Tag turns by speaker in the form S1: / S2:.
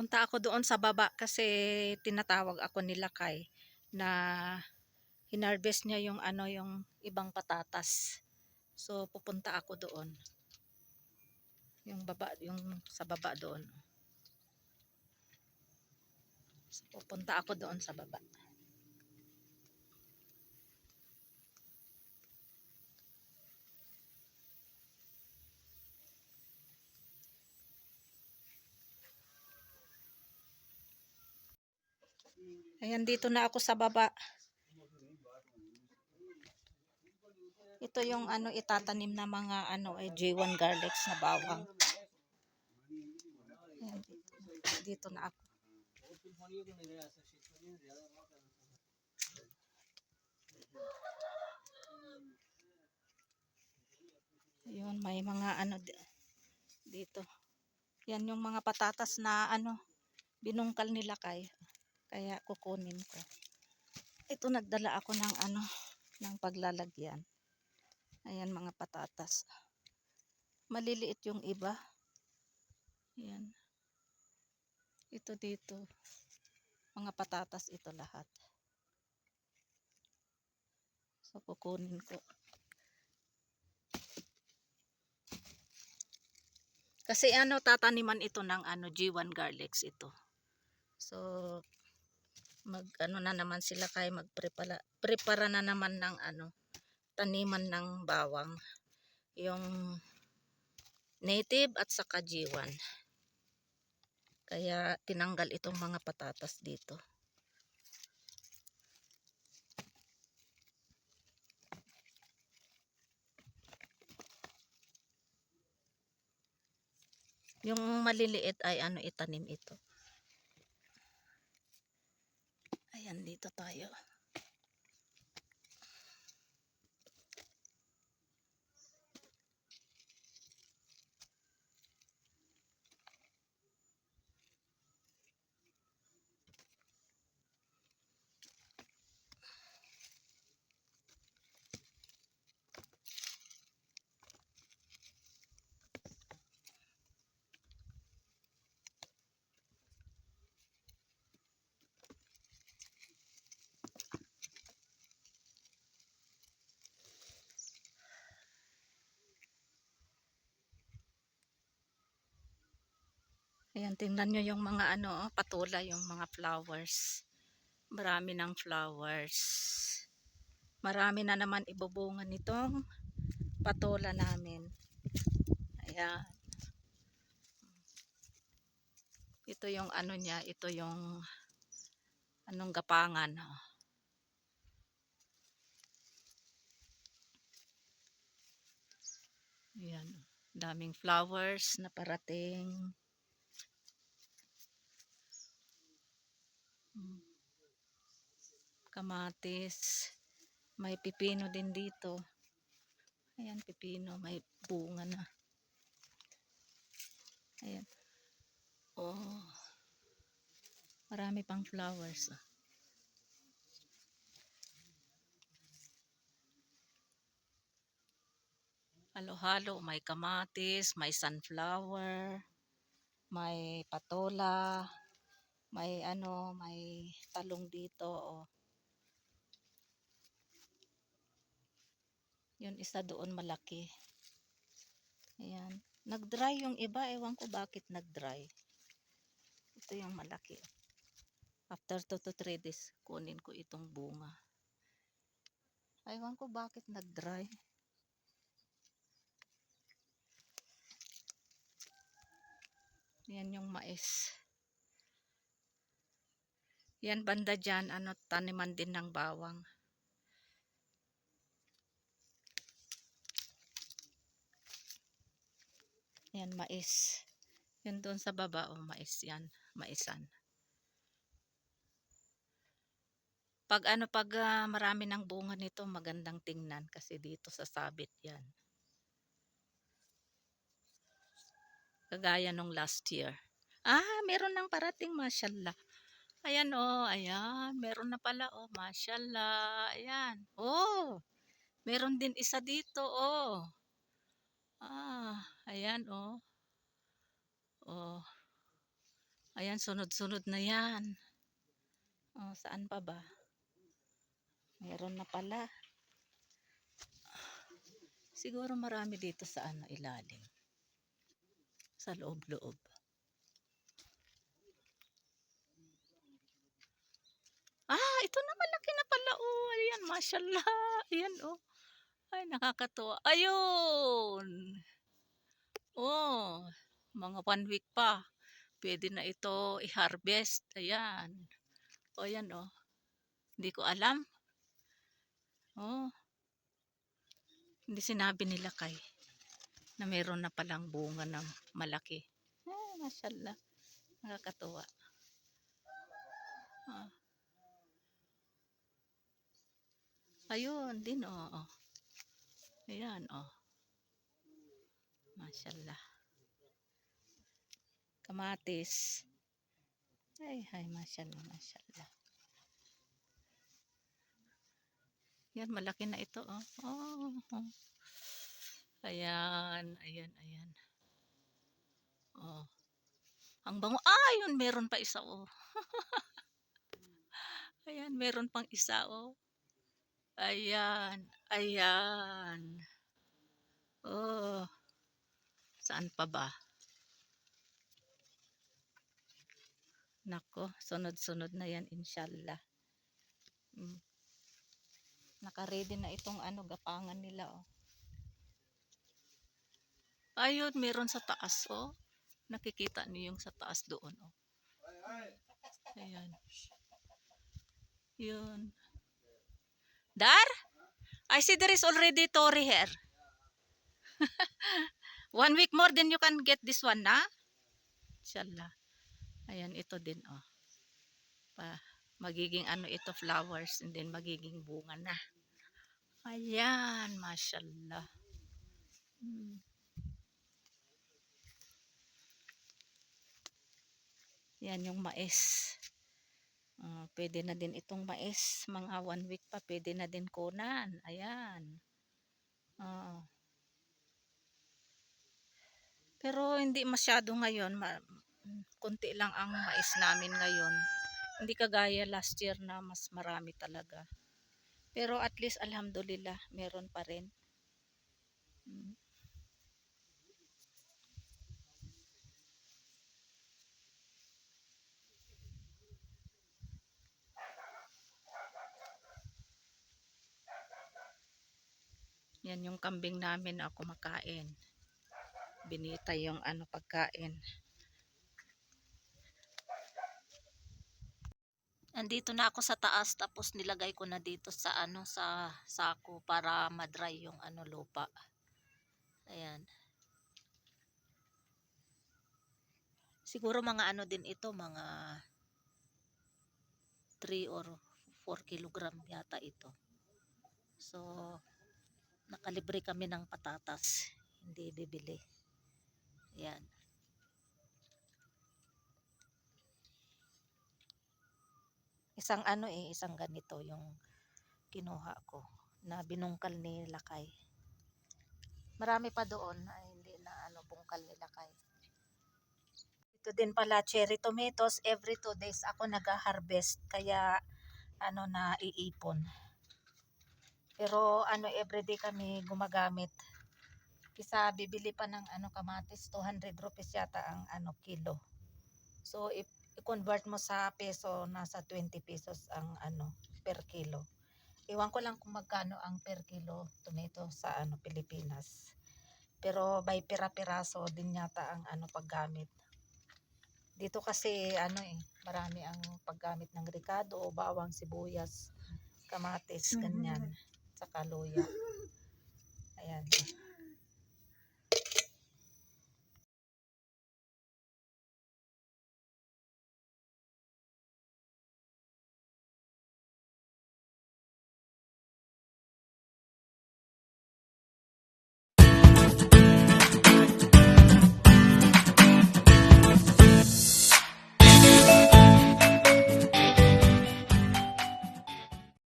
S1: Pupunta ako doon sa baba kasi tinatawag ako nila Kay na hinarvest niya yung ano yung ibang patatas. So pupunta ako doon. Yung baba, yung sa baba doon. So, pupunta ako doon sa baba. Ayan, dito na ako sa baba. Ito yung ano itatanim na mga ano ay J1 garlics na bawang. Ayan, dito na ako. Ayun, may mga ano dito. Yan yung mga patatas na ano binungkal nila kaya kukunin ko. Ito nagdala ako ng ano ng paglalagyan. Ayan mga patatas. Maliliit yung iba. Ayan. Ito dito. Mga patatas ito lahat. So kukunin ko. Kasi ano tataniman ito ng ano G1 garlics ito. So mag ano na naman sila magprepara na naman ng ano taniman ng bawang. Yung native at saka G1. Kaya tinanggal itong mga patatas dito. Yung maliliit ay ano itanim ito. Ayan dito tayo. Ayan, tingnan nyo yung mga ano, patula, yung mga flowers. Marami ng flowers. Marami na naman ibubunga nitong patola namin. Ayan. Ito yung ano niya, ito yung anong gapangan. Ayan. Daming flowers na parating. Kamatis. May pipino din dito. Ayan, pipino. May bunga na. Ayan. Oh. Marami pang flowers. Halo-halo. May kamatis. May sunflower. May patola. May ano. May talong dito. Oh. Yun isa doon malaki. Ayan. Nag-dry yung iba. Ewan ko bakit nag-dry. Ito yung malaki. After 2 to 3 days, kunin ko itong bunga. Ewan ko bakit nag-dry. Yan yung mais. Yan banda dyan, ano, taniman din ng bawang. Yan, mais. Yan doon sa baba, oh, mais yan. Maisan. Pag marami ng bunga nito, magandang tingnan kasi dito sa sabit yan. Kagaya nung last year. Meron nang parating, mashallah. Ayan, oh, ayan. Meron na pala, oh, mashallah. Ayan. Oh, meron din isa dito, oh. Ayan, oh. Oh. Ayan, sunod-sunod na yan. Oh, saan pa ba? Meron na pala. Siguro marami dito sa ano, ilalim. Sa loob-loob. Ito na malaki na pala. Oh, ayan, mashallah. Ayan, oh. Ay, nakakatuwa. Ayun! Oh, mga 1 week pa. Pwede na ito i-harvest. Ayan. O, ayan, oh. Hindi ko alam. Oh, hindi sinabi nila kay na meron na palang bunga na malaki. Mashallah. Nakakatuwa. Ah. Ayun din, oh. Oh. Ayan, oh. Mashallah. Kamatis. Ay, mashallah, mashallah. Yan, malaki na ito, oh. Oh, oh. Ayan, ayan, ayan. Oh. Ang bango. Yun, meron pa isa, oh. Ayan, meron pang isa, oh. Ayan, ayan. Oh. Saan pa ba? Nako, sunod-sunod na yan, inshallah. Naka-ready na itong ano, gapangan nila, oh. Ayun, meron sa taas, oh. Nakikita niyo yung sa taas doon, oh. Ayan. Yun. Dar? I see there is already Tori here. 1 week more, then you can get this one, na? Inshallah. Ayan, ito din, oh. Magiging ano ito, flowers, and then magiging bunga na. Ayan, mashallah. Yan yung mais. Pwede na din itong mais. Mga 1 week pa, pwede na din kunan. Ayan. Pero hindi masyado ngayon. Kunti lang ang mais namin ngayon. Hindi kagaya last year na mas marami talaga. Pero at least alhamdulillah, meron pa rin. Yan yung kambing namin na kumakain. Binita yung ano pagkain. Andito na ako sa taas, tapos nilagay ko na dito sa ano, sa sako para ma-dry yung ano lupa. Ayan. Siguro mga ano din ito, mga 3 or 4 kilogram yata ito. So, nakalibre kami ng patatas. Hindi bibili. Ayan. Isang ano isang ganito yung kinuha ko na binungkal ni Lakay. Marami pa doon ay hindi na ano bungkal ni Lakay. Ito din pala cherry tomatoes, every 2 days ako nag-harvest kaya ano na iipon. Pero ano everyday kami gumagamit. Kisa bibili pa ng ano kamatis, 200 rupees yata ang ano kilo. So if i-convert mo sa peso, nasa 20 pesos ang ano per kilo. Iwan ko lang kung magkano ang per kilo tomato sa ano Pilipinas. Pero by pira-piraso din yata ang ano paggamit. Dito kasi ano marami ang paggamit ng ricado, bawang, sibuyas, kamatis, ganyan, saka luya. Ayan.